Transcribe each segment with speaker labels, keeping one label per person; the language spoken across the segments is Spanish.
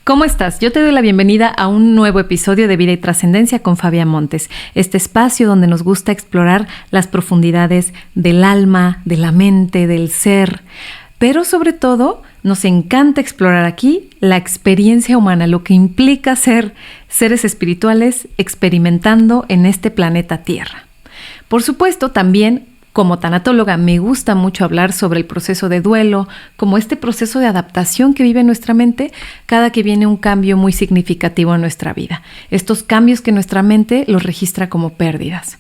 Speaker 1: ¿Cómo estás? Yo te doy la bienvenida a un nuevo episodio de Vida y Trascendencia con Fabia Montes, este espacio donde nos gusta explorar las profundidades del alma, de la mente, del ser, pero sobre todo nos encanta explorar aquí la experiencia humana, lo que implica ser seres espirituales experimentando en este planeta Tierra. Por supuesto, también como tanatóloga me gusta mucho hablar sobre el proceso de duelo, como este proceso de adaptación que vive nuestra mente cada que viene un cambio muy significativo en nuestra vida. Estos cambios que nuestra mente los registra como pérdidas.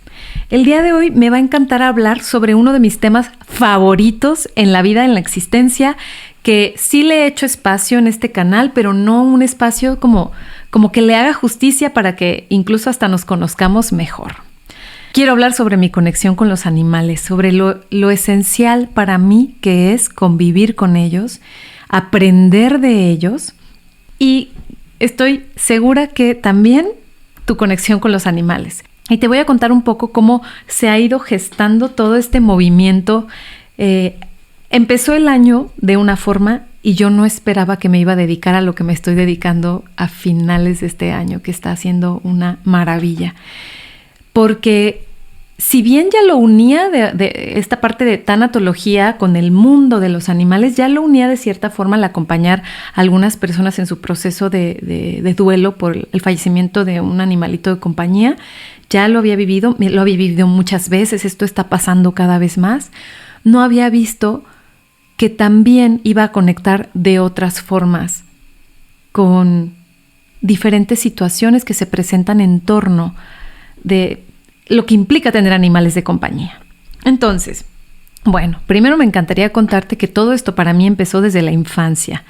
Speaker 1: El día de hoy me va a encantar hablar sobre uno de mis temas favoritos en la vida, en la existencia, que sí le he hecho espacio en este canal, pero no un espacio como que le haga justicia para que incluso hasta nos conozcamos mejor. Quiero hablar sobre mi conexión con los animales, sobre lo esencial para mí que es convivir con ellos, aprender de ellos y estoy segura que también tu conexión con los animales. Y te voy a contar un poco cómo se ha ido gestando todo este movimiento. Empezó el año de una forma y yo no esperaba que me iba a dedicar a lo que me estoy dedicando a finales de este año, que está siendo una maravilla. Porque si bien ya lo unía de esta parte de tanatología con el mundo de los animales, ya lo unía de cierta forma al acompañar a algunas personas en su proceso de duelo por el fallecimiento de un animalito de compañía. Ya lo había vivido muchas veces, esto está pasando cada vez más. No había visto que también iba a conectar de otras formas con diferentes situaciones que se presentan en torno de lo que implica tener animales de compañía. Entonces, bueno, primero me encantaría contarte que todo esto para mí empezó desde la infancia.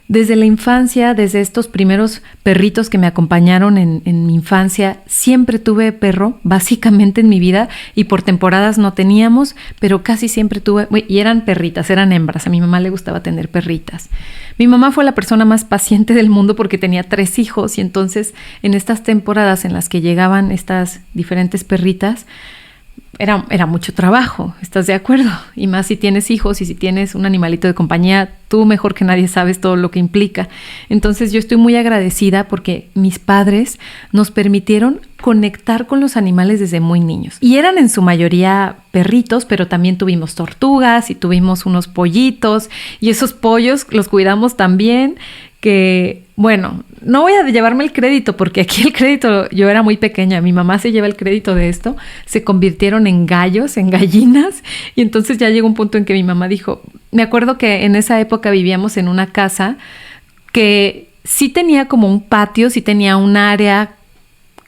Speaker 1: Desde la infancia, desde estos primeros perritos que me acompañaron en mi infancia, siempre tuve perro, básicamente en mi vida, y por temporadas no teníamos, pero casi siempre tuve, y eran perritas, eran hembras, a mi mamá le gustaba tener perritas. Mi mamá fue la persona más paciente del mundo porque tenía 3 hijos, y entonces en estas temporadas en las que llegaban estas diferentes perritas, era mucho trabajo, ¿estás de acuerdo? Y más si tienes hijos y si tienes un animalito de compañía, tú mejor que nadie sabes todo lo que implica. Entonces yo estoy muy agradecida porque mis padres nos permitieron conectar con los animales desde muy niños. Y eran en su mayoría perritos, pero también tuvimos tortugas y tuvimos unos pollitos y esos pollos los cuidamos también, que bueno, no voy a llevarme el crédito porque aquí el crédito, yo era muy pequeña, mi mamá se lleva el crédito de esto, se convirtieron en gallos, en gallinas, y entonces ya llegó un punto en que mi mamá dijo, me acuerdo que en esa época vivíamos en una casa que sí tenía como un patio, sí tenía un área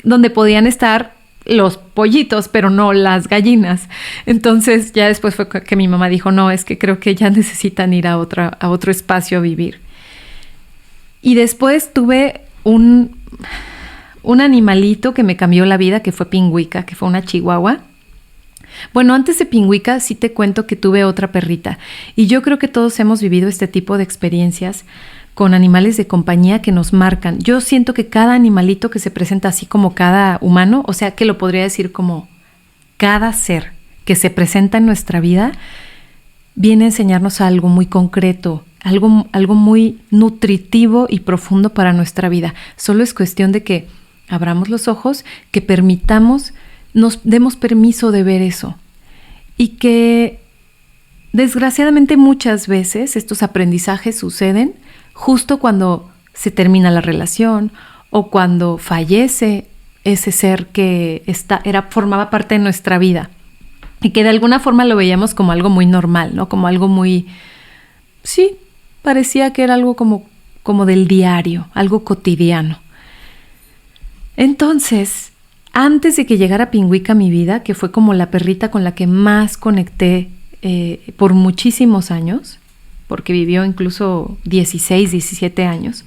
Speaker 1: donde podían estar los pollitos, pero no las gallinas. Entonces ya después fue que mi mamá dijo, no, es que creo que ya necesitan ir a otro espacio a vivir. Y después tuve un animalito que me cambió la vida, que fue Pingüica, que fue una chihuahua. Bueno, antes de Pingüica sí te cuento que tuve otra perrita. Y yo creo que todos hemos vivido este tipo de experiencias con animales de compañía que nos marcan. Yo siento que cada animalito que se presenta así como cada humano, o sea que lo podría decir como cada ser que se presenta en nuestra vida, viene a enseñarnos algo muy concreto, algo muy nutritivo y profundo para nuestra vida. Solo es cuestión de que abramos los ojos, que permitamos, nos demos permiso de ver eso. Y que desgraciadamente muchas veces estos aprendizajes suceden justo cuando se termina la relación o cuando fallece ese ser que formaba parte de nuestra vida. Y que de alguna forma lo veíamos como algo muy normal, ¿no? Como algo muy... Sí, parecía que era algo como del diario, algo cotidiano. Entonces, antes de que llegara Pingüica a mi vida, que fue como la perrita con la que más conecté por muchísimos años, porque vivió incluso 16, 17 años,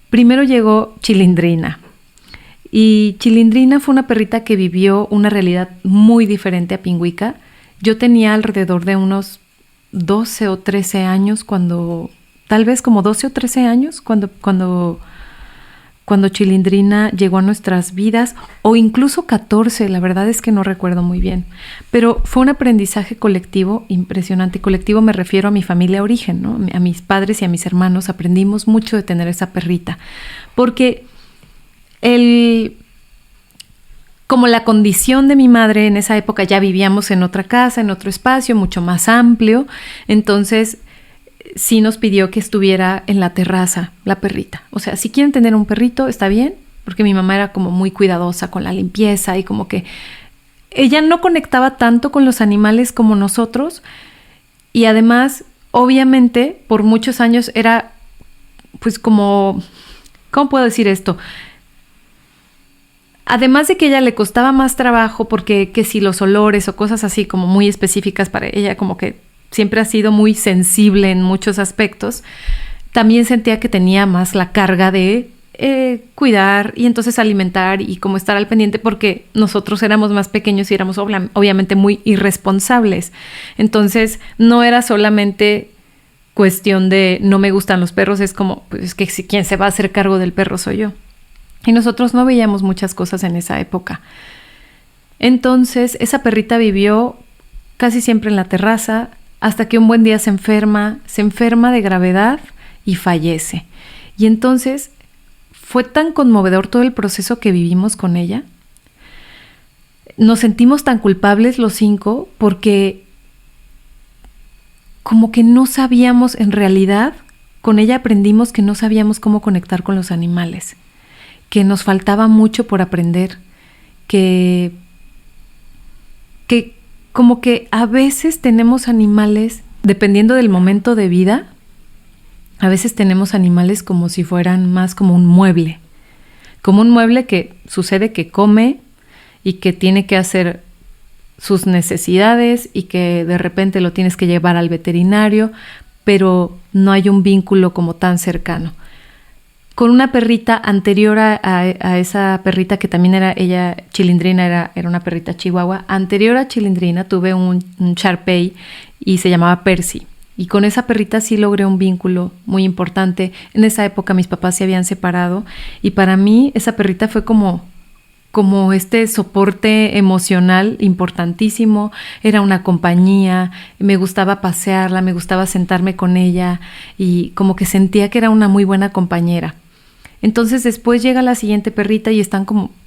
Speaker 1: primero llegó Chilindrina. Y Chilindrina fue una perrita que vivió una realidad muy diferente a Pingüica. Yo tenía alrededor de unos 12 o 13 años tal vez como 12 o 13 años cuando cuando Chilindrina llegó a nuestras vidas, o incluso 14, la verdad es que no recuerdo muy bien. Pero fue un aprendizaje colectivo impresionante. Colectivo me refiero a mi familia origen, ¿no? A mis padres y a mis hermanos. Aprendimos mucho de tener esa perrita. Porque como la condición de mi madre en esa época, ya vivíamos en otra casa, en otro espacio mucho más amplio, entonces sí nos pidió que estuviera en la terraza la perrita. O sea, si quieren tener un perrito, está bien, porque mi mamá era como muy cuidadosa con la limpieza y como que ella no conectaba tanto con los animales como nosotros, y además, obviamente, por muchos años era pues como, ¿cómo puedo decir esto? Además de que a ella le costaba más trabajo porque que si los olores o cosas así como muy específicas para ella, como que siempre ha sido muy sensible en muchos aspectos, también sentía que tenía más la carga de cuidar y entonces alimentar y como estar al pendiente, porque nosotros éramos más pequeños y éramos obviamente muy irresponsables. Entonces no era solamente cuestión de no me gustan los perros, es como, pues que si quien se va a hacer cargo del perro soy yo. Y nosotros no veíamos muchas cosas en esa época. Entonces, esa perrita vivió casi siempre en la terraza hasta que un buen día se enferma de gravedad y fallece. Y entonces fue tan conmovedor todo el proceso que vivimos con ella. Nos sentimos tan culpables los 5 porque como que no sabíamos, en realidad, con ella aprendimos que no sabíamos cómo conectar con los animales, que nos faltaba mucho por aprender, que como que a veces tenemos animales, dependiendo del momento de vida, a veces tenemos animales como si fueran más como un mueble que sucede que come y que tiene que hacer sus necesidades y que de repente lo tienes que llevar al veterinario, pero no hay un vínculo como tan cercano. Con una perrita anterior a esa perrita que también era ella, Chilindrina, era una perrita chihuahua. Anterior a Chilindrina tuve un Shar-Pei y se llamaba Percy. Y con esa perrita sí logré un vínculo muy importante. En esa época mis papás se habían separado y para mí esa perrita fue como este soporte emocional importantísimo. Era una compañía, me gustaba pasearla, me gustaba sentarme con ella y como que sentía que era una muy buena compañera. Entonces después llega la siguiente perrita y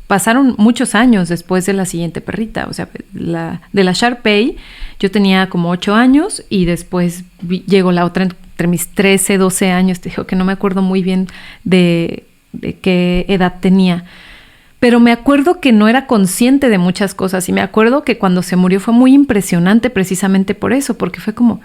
Speaker 1: pasaron muchos años después de la siguiente perrita. O sea, de la Shar-Pei yo tenía como 8 años y después llegó la otra entre mis 13, 12 años. Te digo que no me acuerdo muy bien de qué edad tenía. Pero me acuerdo que no era consciente de muchas cosas y me acuerdo que cuando se murió fue muy impresionante precisamente por eso, porque fue como,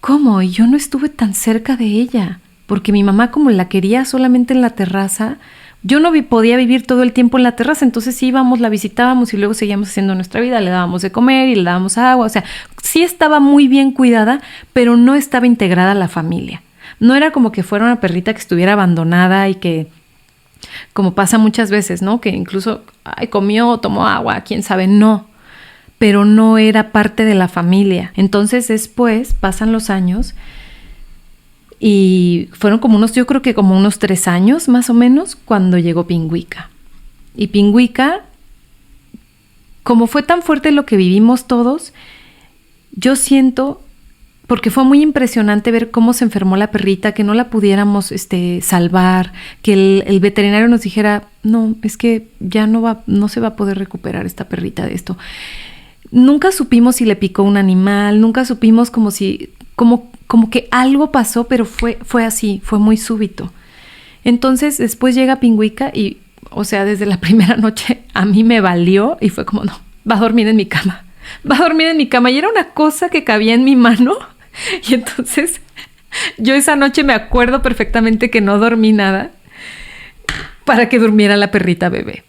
Speaker 1: ¿cómo? Y yo no estuve tan cerca de ella. Porque mi mamá, como la quería solamente en la terraza, yo no podía vivir todo el tiempo en la terraza, entonces íbamos, la visitábamos y luego seguíamos haciendo nuestra vida, le dábamos de comer y le dábamos agua, o sea, sí estaba muy bien cuidada, pero no estaba integrada a la familia. No era como que fuera una perrita que estuviera abandonada y que, como pasa muchas veces, ¿no? Que incluso comió, tomó agua, quién sabe, no. Pero no era parte de la familia. Entonces después pasan los años y fueron yo creo que como unos 3 años más o menos cuando llegó Pingüica. Y Pingüica, como fue tan fuerte lo que vivimos todos, yo siento, porque fue muy impresionante ver cómo se enfermó la perrita, que no la pudiéramos salvar, que el veterinario nos dijera, no, es que ya no se va a poder recuperar esta perrita de esto. Nunca supimos si le picó un animal, nunca supimos como que algo pasó, pero fue así, fue muy súbito. Entonces después llega Pingüica y, o sea, desde la primera noche a mí me valió y fue como, no, va a dormir en mi cama. Y era una cosa que cabía en mi mano. Y entonces yo esa noche me acuerdo perfectamente que no dormí nada para que durmiera la perrita bebé.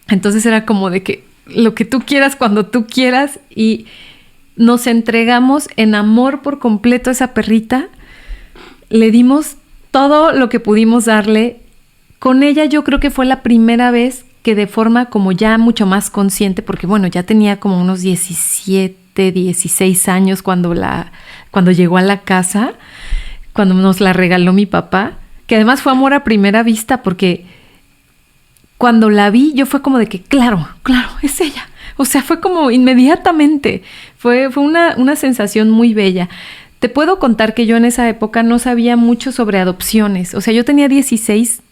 Speaker 1: Entonces era como de que lo que tú quieras cuando tú quieras y nos entregamos en amor por completo a esa perrita. Le dimos todo lo que pudimos darle. Con ella yo creo que fue la primera vez que de forma como ya mucho más consciente, porque bueno, ya tenía como unos 17, 16 años cuando llegó a la casa, cuando nos la regaló mi papá. que además fue amor a primera vista, porque cuando la vi yo fue como de que, claro, es ella. O sea, fue como inmediatamente, fue una sensación muy bella. Te puedo contar que yo en esa época no sabía mucho sobre adopciones. O sea, yo tenía 16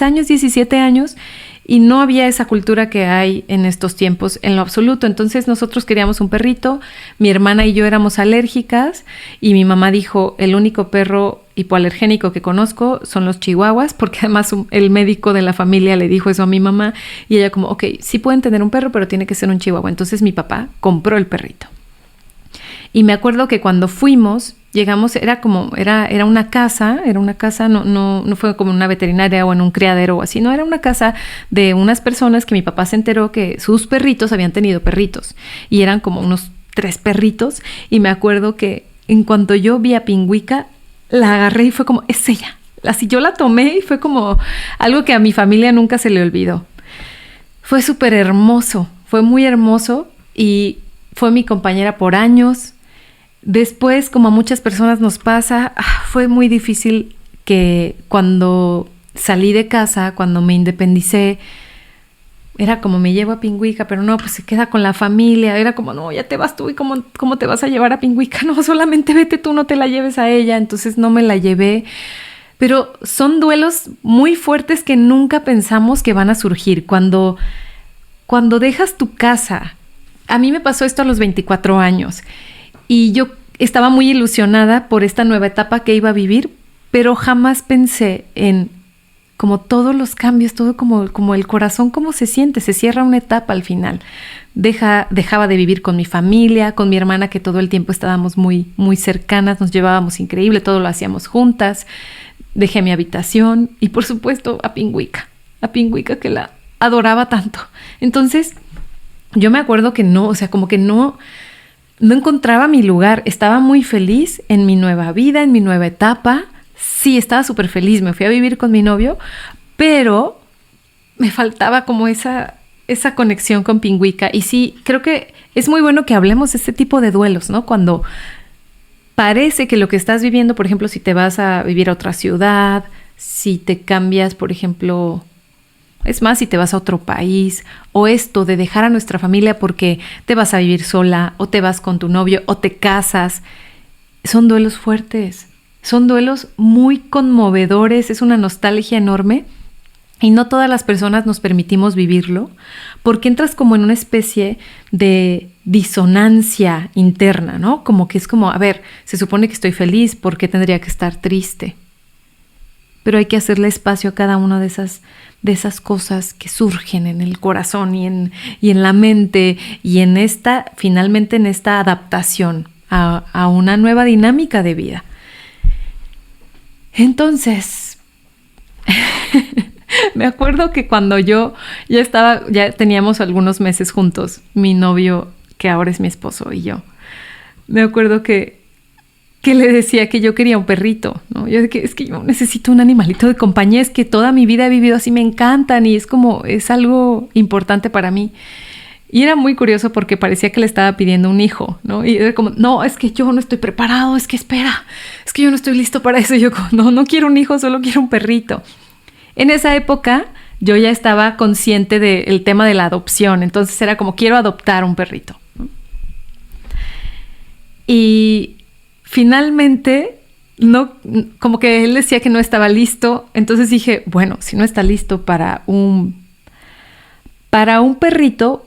Speaker 1: años, 17 años, y no había esa cultura que hay en estos tiempos en lo absoluto. Entonces nosotros queríamos un perrito, mi hermana y yo éramos alérgicas, y mi mamá dijo, el único perro hipoalergénico que conozco son los chihuahuas, porque además el médico de la familia le dijo eso a mi mamá, y ella como, ok, sí pueden tener un perro, pero tiene que ser un chihuahua. Entonces mi papá compró el perrito. Y me acuerdo que cuando fuimos, llegamos, era una casa, no fue como una veterinaria o en un criadero o así, no, era una casa de unas personas que mi papá se enteró que sus perritos habían tenido perritos, y eran como unos 3 perritos, y me acuerdo que en cuanto yo vi a Pingüica, la agarré y fue como, es ella. Así yo la tomé y fue como algo que a mi familia nunca se le olvidó. Fue súper hermoso, fue muy hermoso, y fue mi compañera por años. Después, como a muchas personas nos pasa, fue muy difícil que cuando salí de casa, cuando me independicé, era como, me llevo a Pingüica, pero no, pues se queda con la familia. Era como, no, ya te vas tú, ¿y cómo te vas a llevar a Pingüica? No, solamente vete tú, no te la lleves a ella. Entonces no me la llevé. Pero son duelos muy fuertes que nunca pensamos que van a surgir. Cuando dejas tu casa, a mí me pasó esto a los 24 años, y yo estaba muy ilusionada por esta nueva etapa que iba a vivir, pero jamás pensé en como todos los cambios, todo como el corazón, cómo se siente, se cierra una etapa al final. Dejaba de vivir con mi familia, con mi hermana, que todo el tiempo estábamos muy, muy cercanas, nos llevábamos increíble, todo lo hacíamos juntas. Dejé mi habitación y, por supuesto, a Pingüica que la adoraba tanto. Entonces, yo me acuerdo que no, o sea, como que no encontraba mi lugar. Estaba muy feliz en mi nueva vida, en mi nueva etapa. Sí, estaba súper feliz. Me fui a vivir con mi novio, pero me faltaba como esa conexión con Pingüica. Y sí, creo que es muy bueno que hablemos de este tipo de duelos, ¿no? Cuando parece que lo que estás viviendo, por ejemplo, si te vas a vivir a otra ciudad, si te cambias, por ejemplo, es más, si te vas a otro país, o esto de dejar a nuestra familia porque te vas a vivir sola, o te vas con tu novio, o te casas, son duelos fuertes, son duelos muy conmovedores, es una nostalgia enorme, y no todas las personas nos permitimos vivirlo, porque entras como en una especie de disonancia interna, ¿no? Como que es como, a ver, se supone que estoy feliz, ¿por qué tendría que estar triste? Pero hay que hacerle espacio a cada una de esas cosas que surgen en el corazón y en la mente, y finalmente en esta adaptación a una nueva dinámica de vida. Entonces, me acuerdo que cuando yo ya teníamos algunos meses juntos, mi novio, que ahora es mi esposo, y yo, me acuerdo que le decía que yo quería un perrito, ¿no? Yo es que yo necesito un animalito de compañía, es que toda mi vida he vivido así, me encantan, y es algo importante para mí. Y era muy curioso porque parecía que le estaba pidiendo un hijo, ¿no? Y era como, no, es que yo no estoy preparado, es que espera, es que yo no estoy listo para eso. Y yo como, no quiero un hijo, solo quiero un perrito. En esa época yo ya estaba consciente del tema de la adopción, entonces era como, quiero adoptar un perrito, ¿no? Y finalmente, no, como que él decía que no estaba listo, entonces dije, bueno, si no está listo para un perrito.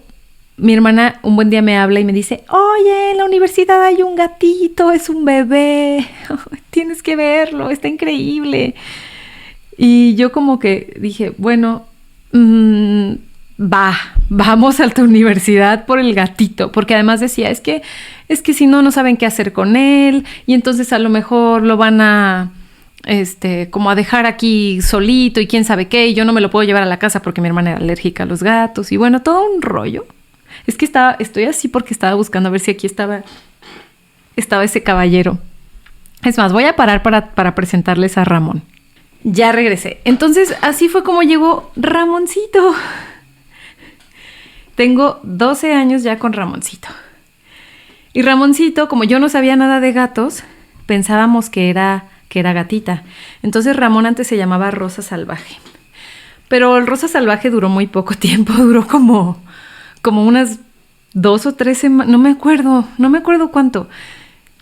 Speaker 1: Mi hermana un buen día me habla y me dice, oye, en la universidad hay un gatito, es un bebé, tienes que verlo, está increíble. Y yo como que dije, bueno, vamos a la universidad por el gatito, porque además decía, es que si no saben qué hacer con él, y entonces a lo mejor lo van a como a dejar aquí solito y quién sabe qué, y yo no me lo puedo llevar a la casa porque mi hermana era alérgica a los gatos, y bueno, todo un rollo. Es que estoy así porque estaba buscando a ver si aquí estaba ese caballero. Es más, voy a parar para presentarles a Ramón. Ya regresé. Entonces, así fue como llegó Ramoncito. Tengo 12 años ya con Ramoncito. Y Ramoncito, como yo no sabía nada de gatos, pensábamos que que era gatita. Entonces Ramón antes se llamaba Rosa Salvaje. Pero el Rosa Salvaje duró muy poco tiempo, duró como unas 2 o 3 semanas, no me acuerdo cuánto.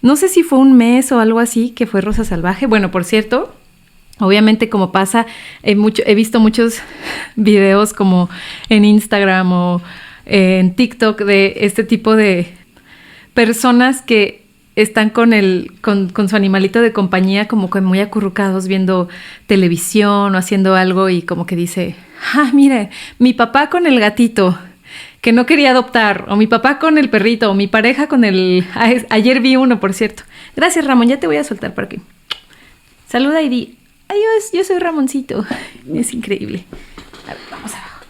Speaker 1: No sé si fue un mes o algo así que fue Rosa Salvaje. Bueno, por cierto, obviamente como pasa, he visto muchos videos como en Instagram o en TikTok de este tipo de personas que están con su animalito de compañía como que muy acurrucados viendo televisión o haciendo algo y como que dice, mire, mi papá con el gatito que no quería adoptar, o mi papá con el perrito, o mi pareja con el... Ayer vi uno, por cierto. Gracias, Ramón, ya te voy a soltar por aquí. Saluda y di, adiós, yo soy Ramoncito. Es increíble. A ver, vamos abajo.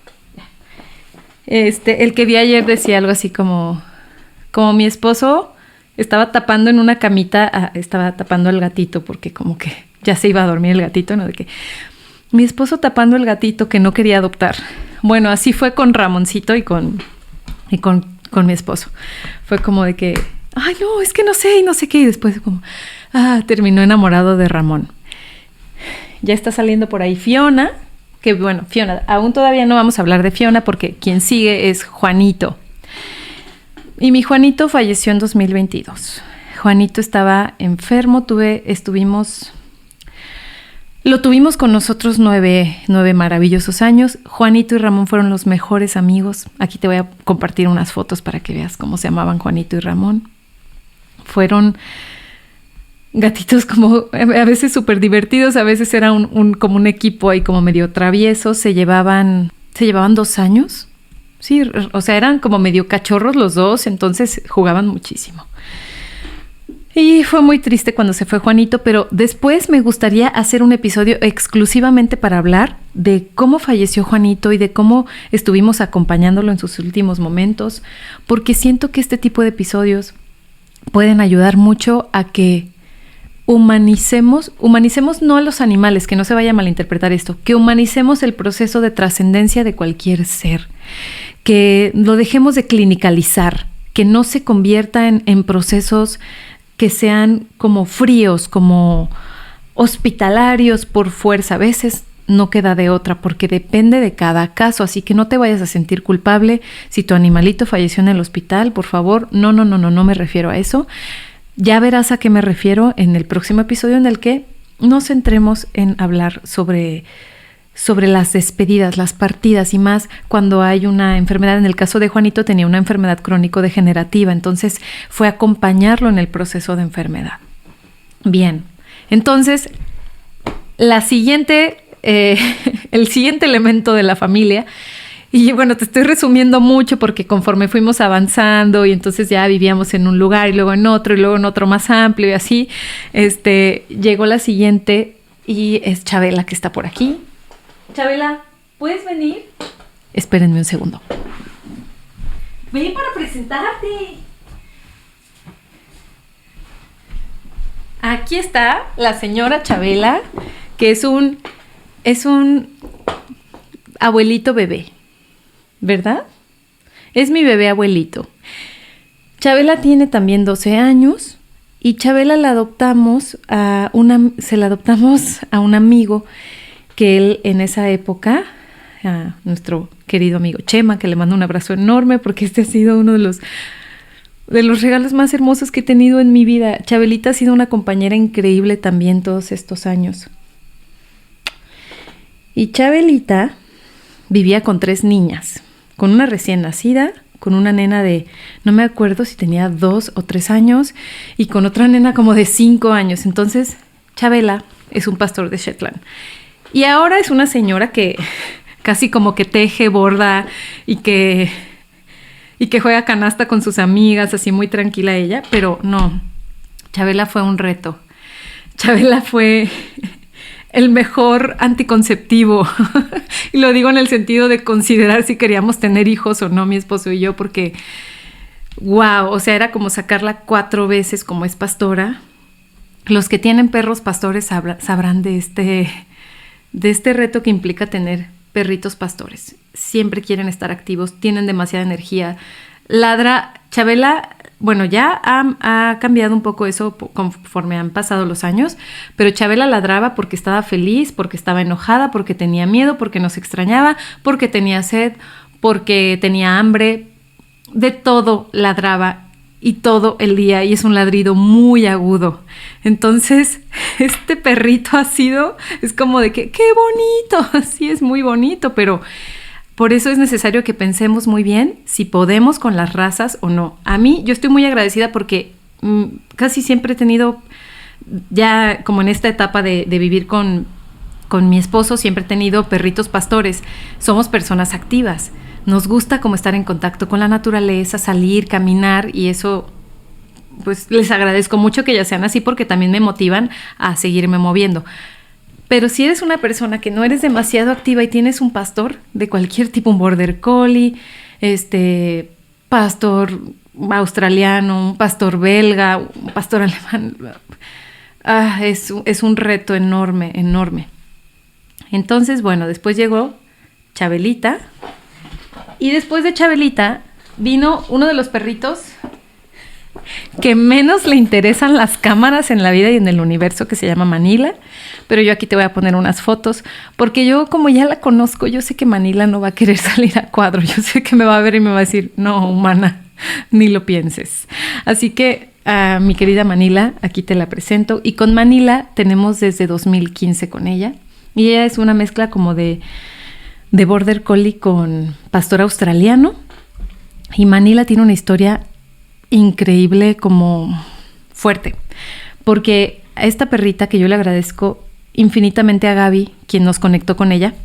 Speaker 1: El que vi ayer decía algo así como mi esposo estaba tapando en una camita, estaba tapando al gatito porque como que ya se iba a dormir el gatito, ¿no? De que mi esposo tapando el gatito que no quería adoptar. Bueno, así fue con Ramoncito y con mi esposo. Fue como de que, ay, no, es que no sé y no sé qué. Y después como, terminó enamorado de Ramón. Ya está saliendo por ahí Fiona, que bueno, Fiona, aún todavía no vamos a hablar de Fiona porque quien sigue es Juanito. Y mi Juanito falleció en 2022. Juanito estaba enfermo, lo tuvimos con nosotros 9 maravillosos años. Juanito y Ramón fueron los mejores amigos. Aquí te voy a compartir unas fotos para que veas cómo se llamaban Juanito y Ramón. Fueron gatitos como a veces súper divertidos, a veces era como un equipo ahí como medio travieso. Se llevaban 2 años. Sí, o sea, eran como medio cachorros los dos, entonces jugaban muchísimo. Y fue muy triste cuando se fue Juanito, pero después me gustaría hacer un episodio exclusivamente para hablar de cómo falleció Juanito y de cómo estuvimos acompañándolo en sus últimos momentos, porque siento que este tipo de episodios pueden ayudar mucho a que humanicemos no a los animales, que no se vaya a malinterpretar esto, que humanicemos el proceso de trascendencia de cualquier ser, que lo dejemos de clinicalizar, que no se convierta en procesos que sean como fríos, como hospitalarios por fuerza. A veces no queda de otra porque depende de cada caso, así que no te vayas a sentir culpable si tu animalito falleció en el hospital, por favor. No me refiero a eso. Ya verás a qué me refiero en el próximo episodio en el que nos centremos en hablar sobre las despedidas, las partidas y más cuando hay una enfermedad. En el caso de Juanito tenía una enfermedad crónico-degenerativa, entonces fue acompañarlo en el proceso de enfermedad. Bien, entonces el siguiente elemento de la familia, y bueno, te estoy resumiendo mucho porque conforme fuimos avanzando y entonces ya vivíamos en un lugar y luego en otro más amplio y así, llegó la siguiente y es Chabela, que está por aquí. Chabela, ¿puedes venir? Espérenme un segundo. Ven para presentarte. Aquí está la señora Chabela, que es un abuelito bebé, ¿verdad? Es mi bebé abuelito. Chabela tiene también 12 años y Chabela se la adoptamos a un amigo que él en esa época, a nuestro querido amigo Chema, que le mando un abrazo enorme porque ha sido uno de los regalos más hermosos que he tenido en mi vida. Chabelita ha sido una compañera increíble también todos estos años. Y Chabelita vivía con 3 niñas, con una recién nacida, con una nena de, no me acuerdo si tenía 2 o 3 años, y con otra nena como de 5 años. Entonces, Chabela es un pastor de Shetland. Y ahora es una señora que casi como que teje, borda y que juega canasta con sus amigas, así muy tranquila ella, pero no, Chabela fue un reto. Chabela fue el mejor anticonceptivo. Y lo digo en el sentido de considerar si queríamos tener hijos o no, mi esposo y yo, porque wow, o sea, era como sacarla 4 veces como es pastora. Los que tienen perros pastores sabrán de este reto que implica tener perritos pastores. Siempre quieren estar activos, tienen demasiada energía. Ladra, Chabela, bueno, ya ha cambiado un poco eso conforme han pasado los años, pero Chabela ladraba porque estaba feliz, porque estaba enojada, porque tenía miedo, porque nos extrañaba, porque tenía sed, porque tenía hambre, de todo ladraba y todo el día, y es un ladrido muy agudo. Entonces, este perrito es como de que, ¡qué bonito! Sí, es muy bonito, pero por eso es necesario que pensemos muy bien si podemos con las razas o no. A mí, yo estoy muy agradecida porque casi siempre he tenido, ya como en esta etapa de vivir con mi esposo, siempre he tenido perritos pastores. Somos personas activas. Nos gusta como estar en contacto con la naturaleza, salir, caminar, y eso, pues les agradezco mucho que ya sean así porque también me motivan a seguirme moviendo. Pero si eres una persona que no eres demasiado activa y tienes un pastor de cualquier tipo, un border collie, pastor australiano, un pastor belga, un pastor alemán, es un reto enorme, enorme. Entonces, bueno, después llegó Chabelita, y después de Chabelita vino uno de los perritos que menos le interesan las cámaras en la vida y en el universo, que se llama Manila. Pero yo aquí te voy a poner unas fotos, porque yo, como ya la conozco, yo sé que Manila no va a querer salir a cuadro. Yo sé que me va a ver y me va a decir, no, humana, ni lo pienses. Así que a mi querida Manila, aquí te la presento. Y con Manila tenemos desde 2015 con ella. Y ella es una mezcla como de border collie con pastor australiano. Y Manila tiene una historia increíble, como fuerte, porque a esta perrita, que yo le agradezco infinitamente a Gaby, quien nos conectó con ella,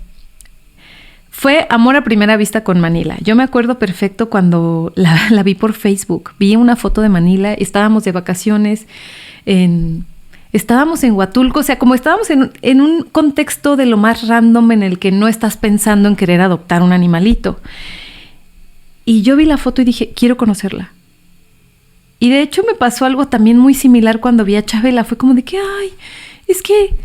Speaker 1: fue amor a primera vista con Manila. Yo me acuerdo perfecto cuando la vi por Facebook, vi una foto de Manila, estábamos de vacaciones, estábamos en Huatulco, o sea, como estábamos en un contexto de lo más random, en el que no estás pensando en querer adoptar un animalito. Y yo vi la foto y dije, quiero conocerla. Y de hecho me pasó algo también muy similar cuando vi a Chabela. Fue como de que, ay, es que,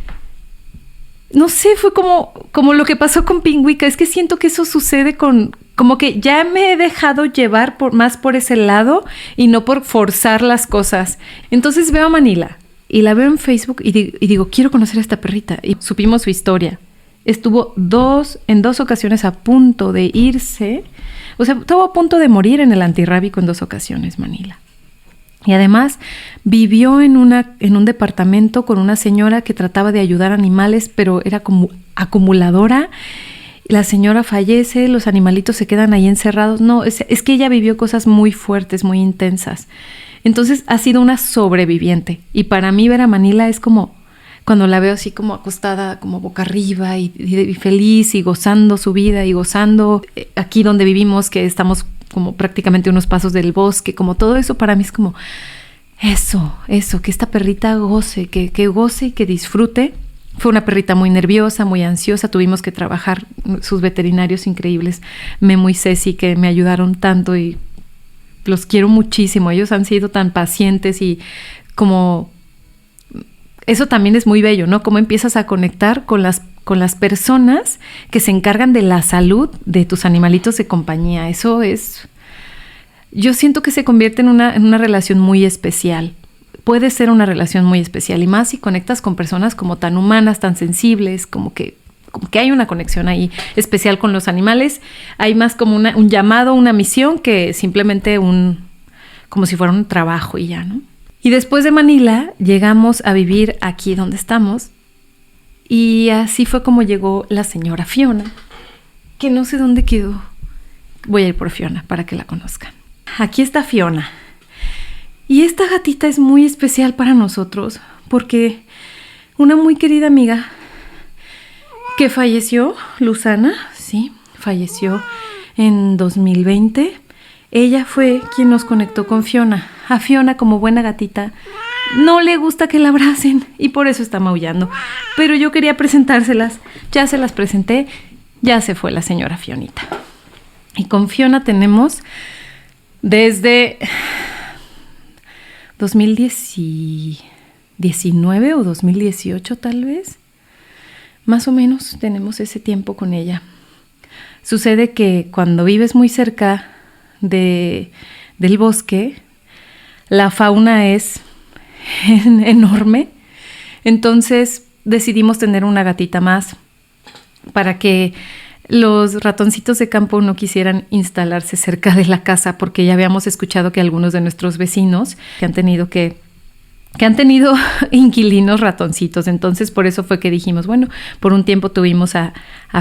Speaker 1: no sé, fue como lo que pasó con Pingüica. Es que siento que eso sucede como que ya me he dejado llevar más por ese lado y no por forzar las cosas. Entonces veo a Manila y la veo en Facebook y digo, quiero conocer a esta perrita. Y supimos su historia. Estuvo en dos ocasiones a punto de irse. O sea, estuvo a punto de morir en el antirrábico en 2 ocasiones, Manila. Y además vivió en un departamento con una señora que trataba de ayudar a animales, pero era como acumuladora. La señora fallece, los animalitos se quedan ahí encerrados. No, es que ella vivió cosas muy fuertes, muy intensas. Entonces ha sido una sobreviviente. Y para mí ver a Manila es como, cuando la veo así como acostada, como boca arriba y feliz y gozando su vida y gozando aquí donde vivimos, que estamos como prácticamente unos pasos del bosque, como todo eso para mí es como eso, que esta perrita goce, que goce y que disfrute. Fue una perrita muy nerviosa, muy ansiosa, tuvimos que trabajar, sus veterinarios increíbles, Memo y Ceci, que me ayudaron tanto y los quiero muchísimo. Ellos han sido tan pacientes y como eso también es muy bello, ¿no? Cómo empiezas a conectar con las personas que se encargan de la salud de tus animalitos de compañía. Eso es, yo siento que se convierte en una relación muy especial. Puede ser una relación muy especial, y más si conectas con personas como tan humanas, tan sensibles, como que hay una conexión ahí especial con los animales. Hay más como un llamado, una misión, que simplemente como si fuera un trabajo y ya, ¿no? Y después de Manila llegamos a vivir aquí donde estamos. Y así fue como llegó la señora Fiona, que no sé dónde quedó. Voy a ir por Fiona para que la conozcan. Aquí está Fiona. Y esta gatita es muy especial para nosotros porque una muy querida amiga que falleció, Luzana, sí, falleció en 2020. Ella fue quien nos conectó con Fiona. A Fiona, como buena gatita, no le gusta que la abracen y por eso está maullando. Pero yo quería presentárselas. Ya se las presenté. Ya se fue la señora Fionita. Y con Fiona tenemos desde 2019 o 2018 tal vez. Más o menos tenemos ese tiempo con ella. Sucede que cuando vives muy cerca del bosque, la fauna es enorme. Entonces decidimos tener una gatita más para que los ratoncitos de campo no quisieran instalarse cerca de la casa, porque ya habíamos escuchado que algunos de nuestros vecinos que han tenido inquilinos ratoncitos. Entonces por eso fue que dijimos, bueno, por un tiempo tuvimos a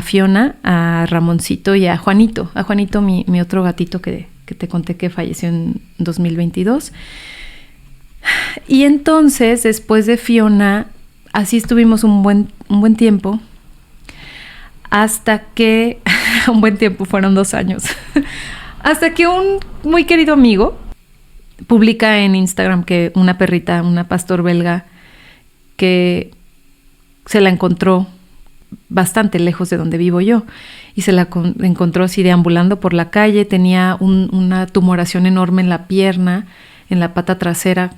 Speaker 1: Fiona, a Ramoncito y a Juanito. A Juanito, mi otro gatito que te conté que falleció en 2022. Y entonces, después de Fiona, así estuvimos un buen tiempo, hasta que, un buen tiempo, fueron 2 años, hasta que un muy querido amigo publica en Instagram que una perrita, una pastor belga, que se la encontró bastante lejos de donde vivo yo, y se la encontró así deambulando por la calle, tenía una tumoración enorme en la pierna, en la pata trasera,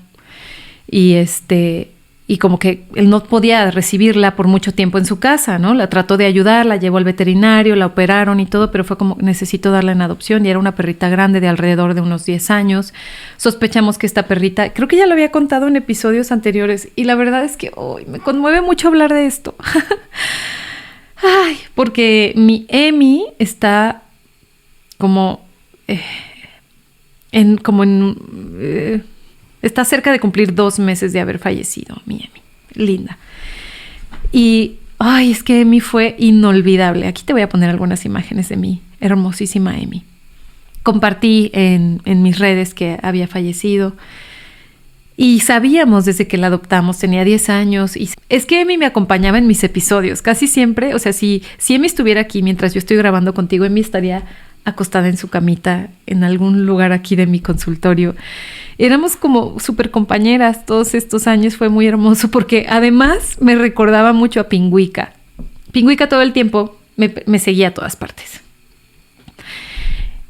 Speaker 1: y como que él no podía recibirla por mucho tiempo en su casa, ¿no? La trató de ayudar, la llevó al veterinario, la operaron y todo, pero fue como, necesito darla en adopción, y era una perrita grande de alrededor de unos 10 años. Sospechamos que esta perrita, creo que ya lo había contado en episodios anteriores, y la verdad es que me conmueve mucho hablar de esto. Ay, porque mi Emi está como está cerca de cumplir 2 meses de haber fallecido, mi Emi, linda. Y, es que Emi fue inolvidable. Aquí te voy a poner algunas imágenes de mi hermosísima Emi. Compartí en mis redes que había fallecido. Y sabíamos desde que la adoptamos, tenía 10 años. Y es que Emi me acompañaba en mis episodios, casi siempre. O sea, si Emi estuviera aquí mientras yo estoy grabando contigo, Emi estaría acostada en su camita en algún lugar aquí de mi consultorio. Éramos como súper compañeras todos estos años, fue muy hermoso porque además me recordaba mucho a Pingüica. Pingüica todo el tiempo me seguía a todas partes.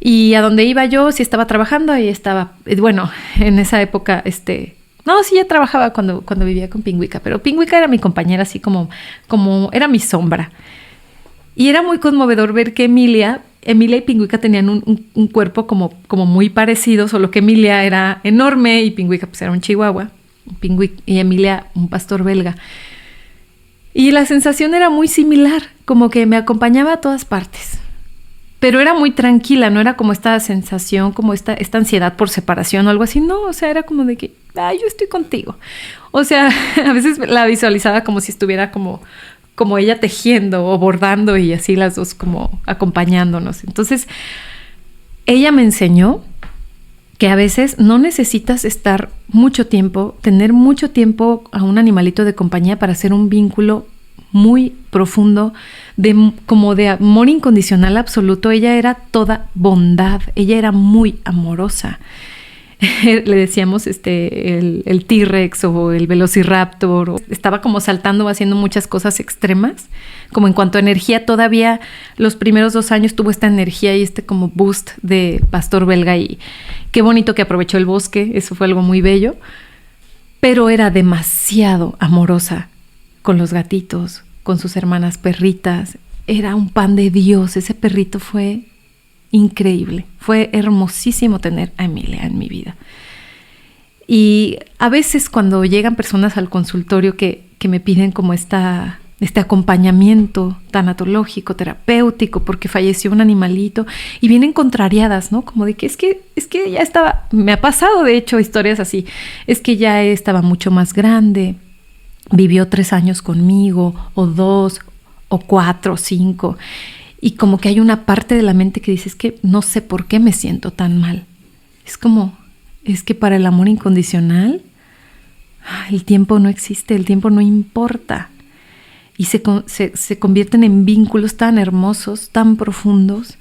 Speaker 1: Y a donde iba yo, si estaba trabajando, ahí estaba, bueno, en esa época, no, sí, ya trabajaba cuando vivía con Pingüica, pero Pingüica era mi compañera, así como era mi sombra. Y era muy conmovedor ver que Emilia y Pingüica tenían un cuerpo como muy parecido, solo que Emilia era enorme y Pingüica pues era un chihuahua, y Emilia un pastor belga. Y la sensación era muy similar, como que me acompañaba a todas partes. Pero era muy tranquila, no era como esta sensación, como esta ansiedad por separación o algo así. No, o sea, era como de que, yo estoy contigo. O sea, a veces la visualizaba como si estuviera como ella tejiendo o bordando y así las dos como acompañándonos. Entonces, ella me enseñó que a veces no necesitas estar mucho tiempo, tener mucho tiempo a un animalito de compañía para hacer un vínculo muy profundo, como de amor incondicional absoluto. Ella era toda bondad, ella era muy amorosa. Le decíamos el T-Rex o el Velociraptor. Estaba como saltando, haciendo muchas cosas extremas. Como en cuanto a energía, todavía los primeros 2 años tuvo esta energía y como boost de pastor belga. Y qué bonito que aprovechó el bosque, eso fue algo muy bello. Pero era demasiado amorosa con los gatitos, con sus hermanas perritas. Era un pan de Dios. Ese perrito fue increíble. Fue hermosísimo tener a Emilia en mi vida. Y a veces cuando llegan personas al consultorio que me piden como este acompañamiento tanatológico, terapéutico, porque falleció un animalito, y vienen contrariadas, ¿no? Como de que es que ya estaba, me ha pasado de hecho historias así, es que ya estaba mucho más grande, vivió 3 años conmigo, o 2, o 4, o 5, y como que hay una parte de la mente que dice, es que no sé por qué me siento tan mal. Es que para el amor incondicional, el tiempo no existe, el tiempo no importa. Y se convierten en vínculos tan hermosos, tan profundos.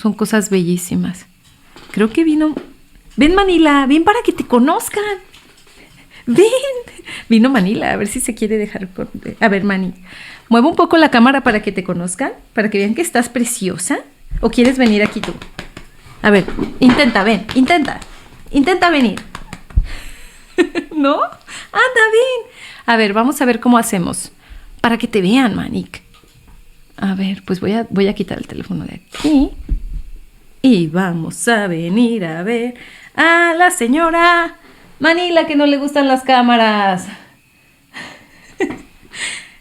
Speaker 1: Son cosas bellísimas. Creo que ven Manila, ven para que te conozcan. Ven. Vino Manila, a ver si se quiere dejar. A ver, Mani, mueve un poco la cámara para que te conozcan, para que vean que estás preciosa. ¿O quieres venir aquí tú? A ver, intenta venir. ¿No? Anda, ven. A ver, vamos a ver cómo hacemos para que te vean, Manik. A ver, pues voy a quitar el teléfono de aquí. Y vamos a venir a ver a la señora Manila, que no le gustan las cámaras.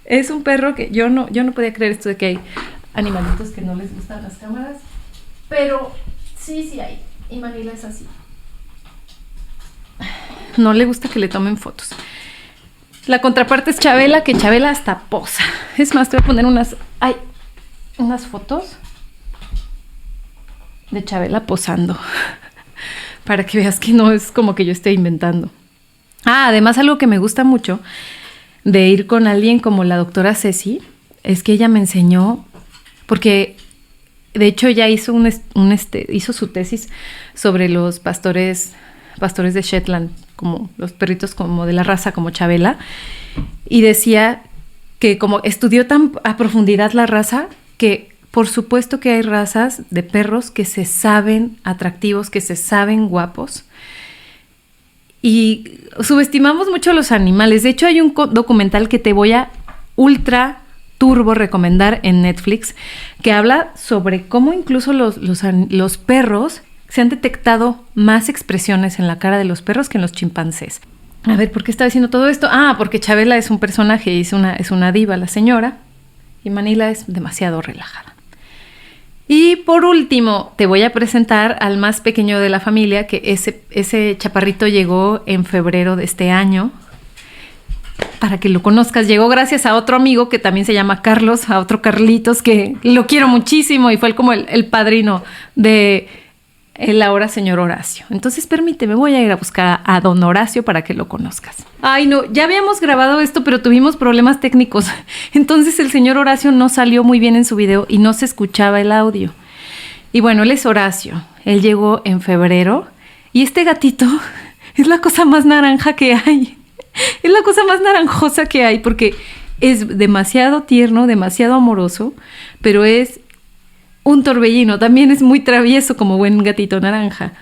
Speaker 1: Es un perro que yo no podía creer esto de que hay animalitos que no les gustan las cámaras, pero sí hay. Y Manila es así. No le gusta que le tomen fotos. La contraparte es Chabela, que Chabela hasta posa. Es más, te voy a poner unas fotos de Chabela posando para que veas que no es como que yo esté inventando. Además, algo que me gusta mucho de ir con alguien como la doctora Ceci es que ella me enseñó, porque de hecho ella hizo hizo su tesis sobre los pastores de Shetland, como los perritos como de la raza como Chabela, y decía que como estudió tan a profundidad la raza, que por supuesto que hay razas de perros que se saben atractivos, que se saben guapos, y subestimamos mucho a los animales. De hecho, hay un documental que te voy a ultra turbo recomendar en Netflix, que habla sobre cómo incluso los perros se han detectado más expresiones en la cara de los perros que en los chimpancés. A ver, ¿por qué estaba diciendo todo esto? Porque Chabela es un personaje, es una diva, la señora, y Manila es demasiado relajada. Y por último, te voy a presentar al más pequeño de la familia, que ese chaparrito llegó en febrero de este año. Para que lo conozcas, llegó gracias a otro amigo que también se llama Carlos, a otro Carlitos, que lo quiero muchísimo y fue como el padrino de el ahora señor Horacio. Entonces permíteme, voy a ir a buscar a don Horacio para que lo conozcas. No, ya habíamos grabado esto, pero tuvimos problemas técnicos. Entonces el señor Horacio no salió muy bien en su video y no se escuchaba el audio. Y bueno, él es Horacio. Él llegó en febrero y este gatito es la cosa más naranja que hay. Es la cosa más naranjosa que hay porque es demasiado tierno, demasiado amoroso, pero es un torbellino, también es muy travieso como buen gatito naranja.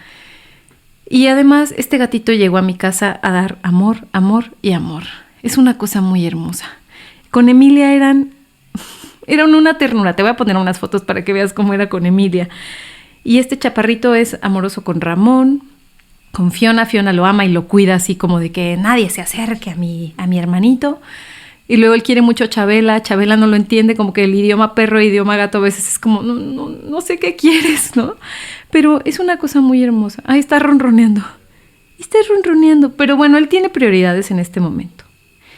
Speaker 1: Y además este gatito llegó a mi casa a dar amor, amor y amor. Es una cosa muy hermosa. Con Emilia eran una ternura. Te voy a poner unas fotos para que veas cómo era con Emilia. Y este chaparrito es amoroso con Ramón, con Fiona. Fiona lo ama y lo cuida así como de que nadie se acerque a mi hermanito. Y luego él quiere mucho a Chabela. Chabela no lo entiende, como que el idioma perro e idioma gato a veces es como, no sé qué quieres, ¿no? Pero es una cosa muy hermosa. Está ronroneando. Está ronroneando. Pero bueno, él tiene prioridades en este momento.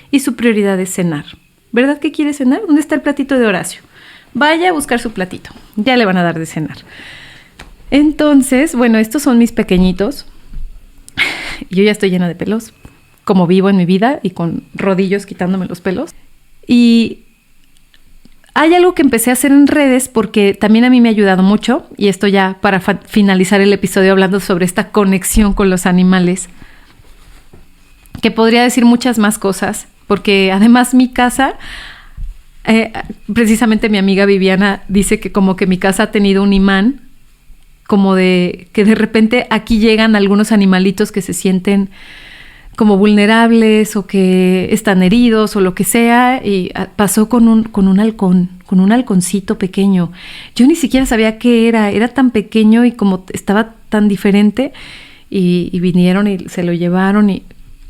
Speaker 1: Y su prioridad es cenar. ¿Verdad que quiere cenar? ¿Dónde está el platito de Horacio? Vaya a buscar su platito. Ya le van a dar de cenar. Entonces, bueno, estos son mis pequeñitos. Yo ya estoy llena de pelos, como vivo en mi vida, y con rodillos quitándome los pelos. Y hay algo que empecé a hacer en redes porque también a mí me ha ayudado mucho, y esto ya para finalizar el episodio hablando sobre esta conexión con los animales, que podría decir muchas más cosas, porque además mi casa, precisamente mi amiga Viviana dice que como que mi casa ha tenido un imán, como de que de repente aquí llegan algunos animalitos que se sienten como vulnerables o que están heridos o lo que sea, y pasó con un halcón, con un halconcito pequeño. Yo ni siquiera sabía qué era tan pequeño y como estaba tan diferente, y vinieron y se lo llevaron. Y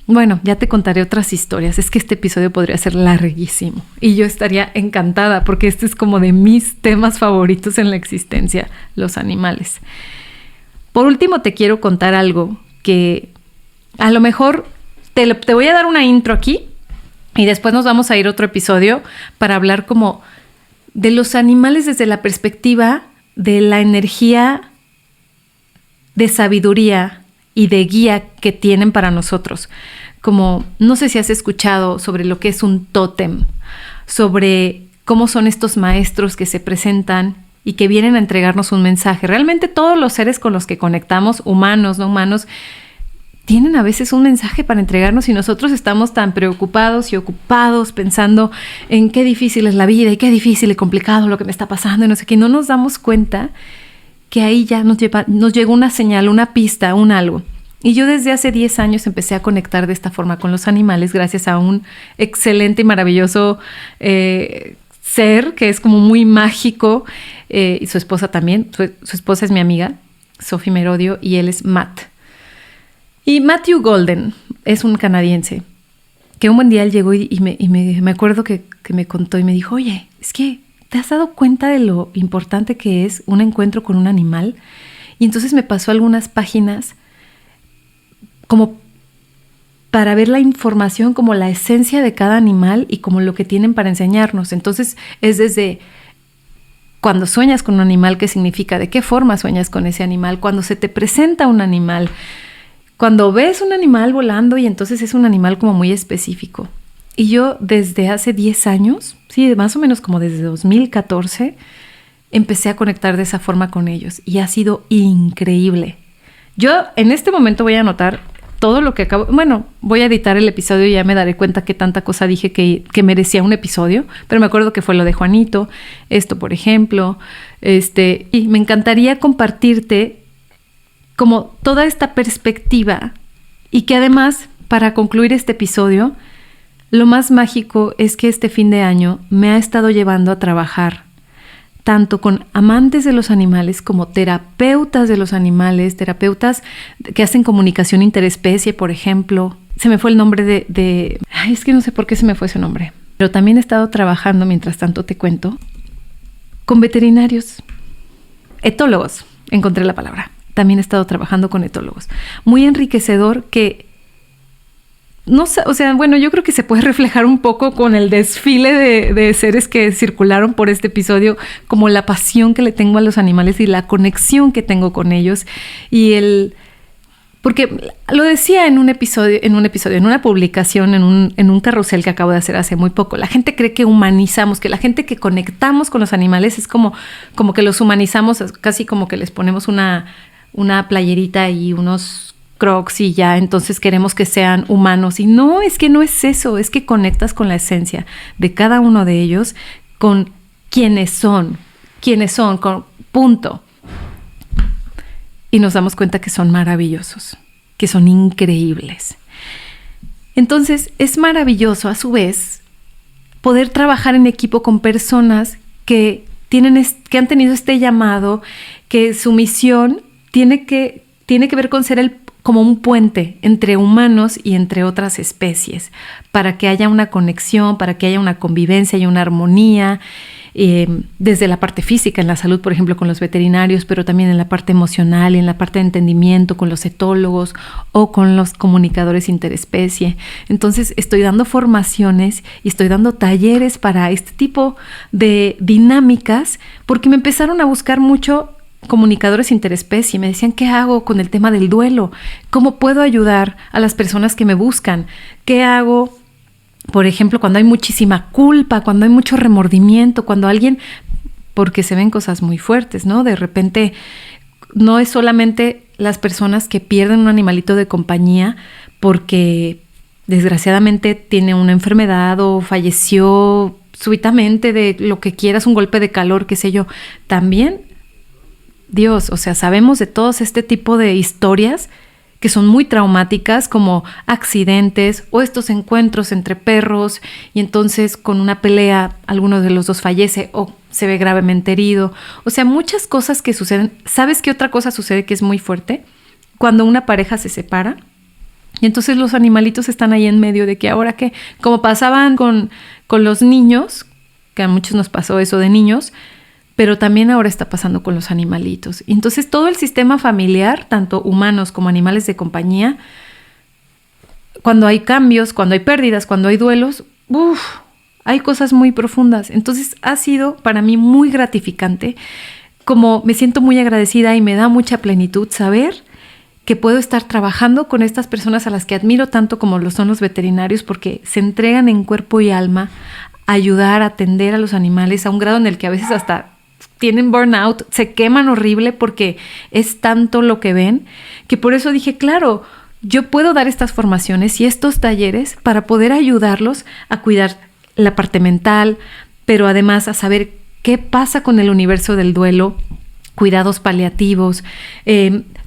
Speaker 1: bueno, ya te contaré otras historias. Es que este episodio podría ser larguísimo y yo estaría encantada porque este es como de mis temas favoritos en la existencia, los animales. Por último, te quiero contar algo que a lo mejor te voy a dar una intro aquí y después nos vamos a ir a otro episodio para hablar como de los animales desde la perspectiva de la energía de sabiduría y de guía que tienen para nosotros. Como, no sé si has escuchado sobre lo que es un tótem, sobre cómo son estos maestros que se presentan y que vienen a entregarnos un mensaje. Realmente todos los seres con los que conectamos, humanos, no humanos, tienen a veces un mensaje para entregarnos y nosotros estamos tan preocupados y ocupados pensando en qué difícil es la vida y qué difícil y complicado lo que me está pasando y no sé qué. No nos damos cuenta que ahí ya nos llegó una señal, una pista, un algo. Y yo desde hace 10 años empecé a conectar de esta forma con los animales gracias a un excelente y maravilloso ser que es como muy mágico, y su esposa también. Su esposa es mi amiga, Sophie Merodio, y él es Matt. Y Matthew Golden es un canadiense que un buen día él llegó y me acuerdo que me contó y me dijo, oye, es que ¿te has dado cuenta de lo importante que es un encuentro con un animal? Y entonces me pasó algunas páginas como para ver la información, como la esencia de cada animal y como lo que tienen para enseñarnos. Entonces es desde cuando sueñas con un animal, ¿qué significa? ¿De qué forma sueñas con ese animal? Cuando se te presenta un animal, cuando ves un animal volando y entonces es un animal como muy específico. Y yo desde hace 10 años, sí, más o menos como desde 2014, empecé a conectar de esa forma con ellos y ha sido increíble. Yo en este momento voy a anotar todo lo que acabo... Bueno, voy a editar el episodio y ya me daré cuenta qué tanta cosa dije que merecía un episodio, pero me acuerdo que fue lo de Juanito, esto por ejemplo, y me encantaría compartirte como toda esta perspectiva y que además, para concluir este episodio, lo más mágico es que este fin de año me ha estado llevando a trabajar tanto con amantes de los animales como terapeutas de los animales, terapeutas que hacen comunicación interespecie, por ejemplo. Se me fue el nombre Ay, es que no sé por qué se me fue ese nombre. Pero también he estado trabajando, mientras tanto te cuento, con veterinarios, etólogos, encontré la palabra. También he estado trabajando con etólogos. Muy enriquecedor que, no sé, o sea, bueno, yo creo que se puede reflejar un poco con el desfile de seres que circularon por este episodio, como la pasión que le tengo a los animales y la conexión que tengo con ellos. Porque lo decía en una publicación, en un carrusel que acabo de hacer hace muy poco. La gente cree que humanizamos, que la gente que conectamos con los animales es como que los humanizamos, casi como que les ponemos una playerita y unos Crocs y ya, entonces queremos que sean humanos. Y no, es que no es eso, es que conectas con la esencia de cada uno de ellos, con quiénes son, con punto. Y nos damos cuenta que son maravillosos, que son increíbles. Entonces, es maravilloso a su vez poder trabajar en equipo con personas que han tenido este llamado, que su misión tiene que ver con ser como un puente entre humanos y entre otras especies, para que haya una conexión, para que haya una convivencia y una armonía, desde la parte física, en la salud, por ejemplo, con los veterinarios, pero también en la parte emocional y en la parte de entendimiento con los etólogos o con los comunicadores interespecie. Entonces, estoy dando formaciones y estoy dando talleres para este tipo de dinámicas, porque me empezaron a buscar mucho comunicadores interespecie. Me decían, ¿qué hago con el tema del duelo? ¿Cómo puedo ayudar a las personas que me buscan? ¿Qué hago, por ejemplo, cuando hay muchísima culpa, cuando hay mucho remordimiento, cuando alguien, porque se ven cosas muy fuertes, ¿no? De repente no es solamente las personas que pierden un animalito de compañía porque desgraciadamente tiene una enfermedad o falleció súbitamente de lo que quieras, un golpe de calor, qué sé yo. También Dios, o sea, sabemos de todos este tipo de historias que son muy traumáticas, como accidentes o estos encuentros entre perros y entonces con una pelea alguno de los dos fallece o se ve gravemente herido. O sea, muchas cosas que suceden. ¿Sabes qué otra cosa sucede que es muy fuerte? Cuando una pareja se separa y entonces los animalitos están ahí en medio de que ahora qué, como pasaban con los niños, que a muchos nos pasó eso de niños, pero también ahora está pasando con los animalitos. Y entonces todo el sistema familiar, tanto humanos como animales de compañía, cuando hay cambios, cuando hay pérdidas, cuando hay duelos, hay cosas muy profundas. Entonces ha sido para mí muy gratificante, como me siento muy agradecida y me da mucha plenitud saber que puedo estar trabajando con estas personas a las que admiro tanto como lo son los veterinarios, porque se entregan en cuerpo y alma a ayudar, a atender a los animales a un grado en el que a veces hasta tienen burnout, se queman horrible porque es tanto lo que ven, que por eso dije, claro, yo puedo dar estas formaciones y estos talleres para poder ayudarlos a cuidar la parte mental, pero además a saber qué pasa con el universo del duelo, cuidados paliativos,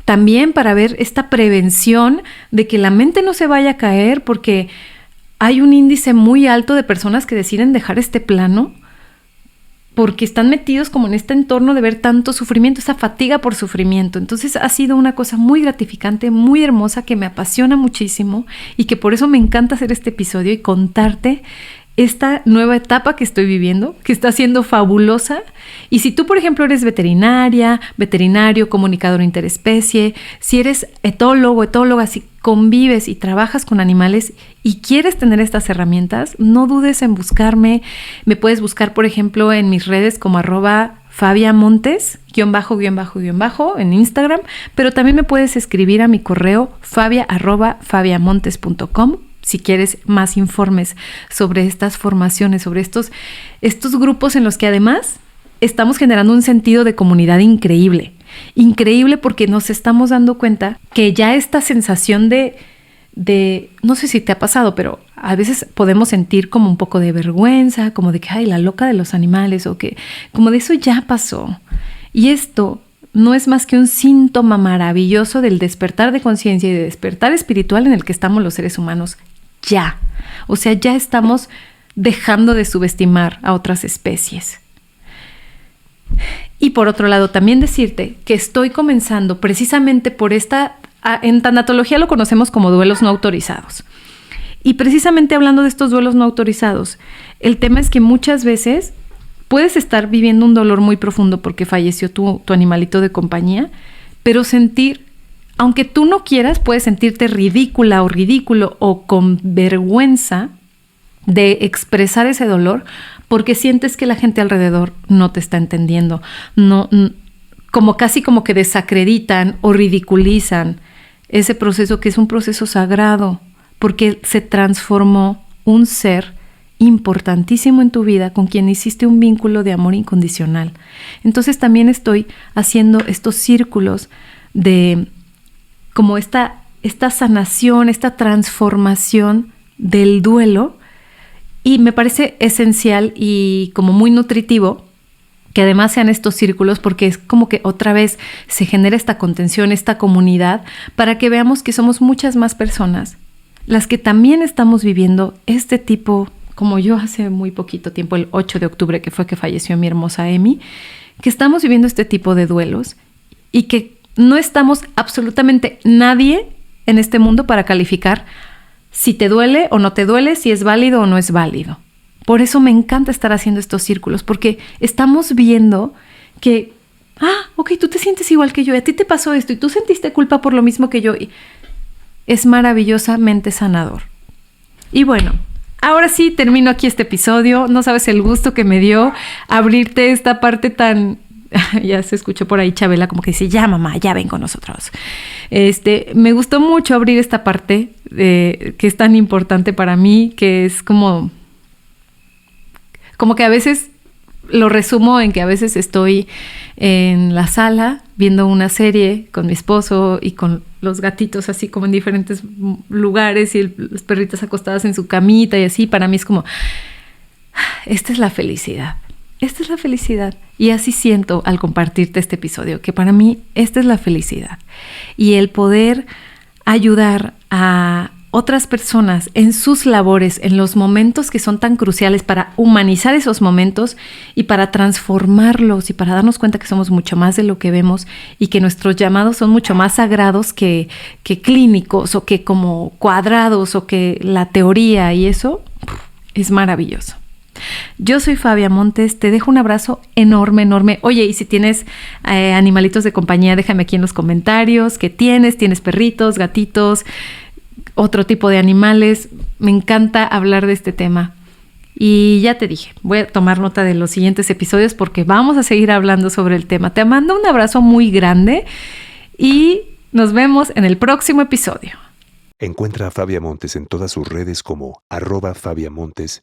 Speaker 1: también para ver esta prevención de que la mente no se vaya a caer, porque hay un índice muy alto de personas que deciden dejar este plano porque están metidos como en este entorno de ver tanto sufrimiento, esa fatiga por sufrimiento. Entonces ha sido una cosa muy gratificante, muy hermosa, que me apasiona muchísimo y que por eso me encanta hacer este episodio y contarte esta nueva etapa que estoy viviendo, que está siendo fabulosa. Y si tú, por ejemplo, eres veterinaria, veterinario, comunicador interespecie, si eres etólogo, etóloga, si convives y trabajas con animales y quieres tener estas herramientas, no dudes en buscarme. Me puedes buscar, por ejemplo, en mis redes como @FabiaMontes, _, en Instagram, pero también me puedes escribir a mi correo fabia@fabiamontes.com si quieres más informes sobre estas formaciones, sobre estos grupos en los que además estamos generando un sentido de comunidad increíble. Increíble porque nos estamos dando cuenta que ya esta sensación de no sé si te ha pasado, pero a veces podemos sentir como un poco de vergüenza, como de que, ay, la loca de los animales, o que como de eso ya pasó. Y esto no es más que un síntoma maravilloso del despertar de conciencia y de despertar espiritual en el que estamos los seres humanos ya. O sea, ya estamos dejando de subestimar a otras especies. Y por otro lado, también decirte que estoy comenzando precisamente por en tanatología lo conocemos como duelos no autorizados. Y precisamente hablando de estos duelos no autorizados, el tema es que muchas veces puedes estar viviendo un dolor muy profundo porque falleció tu animalito de compañía, pero aunque tú no quieras, puedes sentirte ridícula o ridículo o con vergüenza de expresar ese dolor porque sientes que la gente alrededor no te está entendiendo, como casi como que desacreditan o ridiculizan ese proceso que es un proceso sagrado, porque se transformó un ser importantísimo en tu vida con quien hiciste un vínculo de amor incondicional. Entonces también estoy haciendo estos círculos de como esta sanación, esta transformación del duelo, y me parece esencial y como muy nutritivo que además sean estos círculos, porque es como que otra vez se genera esta contención, esta comunidad, para que veamos que somos muchas más personas las que también estamos viviendo este tipo, como yo hace muy poquito tiempo, el 8 de octubre, que fue que falleció mi hermosa Emi, que estamos viviendo este tipo de duelos y que no estamos absolutamente nadie en este mundo para calificar si te duele o no te duele, si es válido o no es válido. Por eso me encanta estar haciendo estos círculos, porque estamos viendo que, ok, tú te sientes igual que yo, y a ti te pasó esto, y tú sentiste culpa por lo mismo que yo. Y es maravillosamente sanador. Y bueno, ahora sí termino aquí este episodio. No sabes el gusto que me dio abrirte esta parte tan... Ya se escuchó por ahí Chabela como que dice, ya mamá, ya ven con nosotros. Me gustó mucho abrir esta parte que es tan importante para mí, que es como que a veces lo resumo en que a veces estoy en la sala viendo una serie con mi esposo y con los gatitos así como en diferentes lugares y los perritos acostadas en su camita y así. Para mí es como, esta es la felicidad. Esta es la felicidad. Y así siento al compartirte este episodio, que para mí esta es la felicidad. Y el poder ayudar a otras personas en sus labores, en los momentos que son tan cruciales para humanizar esos momentos y para transformarlos y para darnos cuenta que somos mucho más de lo que vemos y que nuestros llamados son mucho más sagrados que clínicos o que como cuadrados o que la teoría, y eso es maravilloso. Yo soy Fabia Montes, te dejo un abrazo enorme, enorme. Oye, y si tienes animalitos de compañía, déjame aquí en los comentarios qué tienes. ¿Tienes perritos, gatitos, otro tipo de animales? Me encanta hablar de este tema. Y ya te dije, voy a tomar nota de los siguientes episodios porque vamos a seguir hablando sobre el tema. Te mando un abrazo muy grande y nos vemos en el próximo episodio.
Speaker 2: Encuentra a Fabia Montes en todas sus redes como @FabiaMontes__.